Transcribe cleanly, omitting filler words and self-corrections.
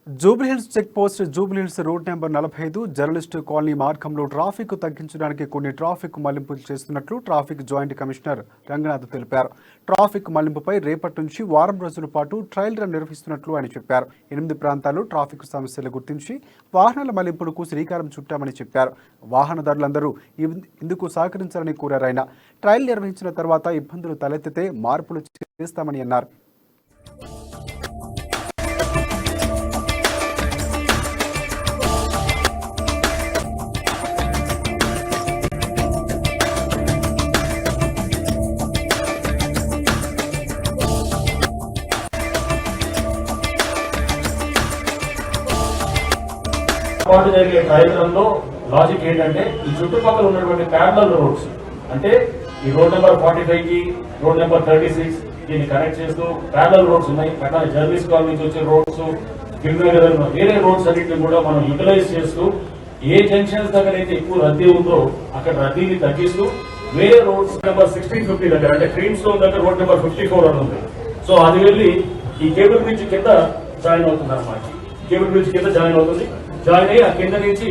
Jubilee Hills check post Jubilee Hills road number 45 journalist colony మార్గంలో traffic తగ్గించడానికి కొన్ని ట్రాఫిక్ మళ్లింపులు చేస్తున్నట్లు ట్రాఫిక్ జాయింట్ కమిషనర్ రంగనాథ్ తెలిపారు. ట్రాఫిక్ మళ్లింపుపై రేపటి నుంచి వారం రోజుల పాటు ట్రయల్ రన్ నిర్వహిస్తున్నట్లు ఆయన చెప్పారు. 8 ప్రాంతాల్లో ట్రాఫిక్ సమస్యలు గుర్తించి వాహనాల మళ్లింపులకు శ్రీకారం చుట్టామని చెప్పారు. వాహనదారులందరూ ఇందుకు సహకరించాలని కోరారు. ఆయన ట్రయల్ నిర్వహించిన తర్వాత ఇబ్బందులు తలెత్తితే మార్పులు చేస్తామని అన్నారు. జరిగే ట్రయల్ రన్ లో లాజిక్ ఏంటంటే ఈ చుట్టుపక్కల ఉన్నటువంటి ప్యారలల్ రోడ్స్ అంటే ఈ రోడ్ నెంబర్ 45 కి రోడ్ నెంబర్ 36 దీన్ని కనెక్ట్ చేస్తూ ప్యారలల్ రోడ్స్ ఉన్నాయి. అట్లా జర్నలిస్ట్ కాలనీ నుంచి వచ్చే రోడ్స్ వేరే రోడ్స్ అన్నింటిని కూడా మనం యూటిలైజ్ చేస్తూ ఏ జంక్షన్స్ దగ్గర అయితే ఎక్కువ రద్దీ ఉందో అక్కడ రద్దీని తగ్గిస్తూ వేరే రోడ్స్ నెంబర్ 1650 దగ్గర అంటే క్రీమ్ స్టోన్ దగ్గర రోడ్ నెంబర్ 54 అని ఉంది. సో అది వెళ్ళి ఈ కేబుల్ బ్రిడ్జ్ కింద జాయిన్ అవుతుంది అన్నమాట. కేబుల్ బ్రిడ్జ్ కింద జాయిన్ అవుతుంది. జాయిన్ అయ్యి ఆ కింద నుంచి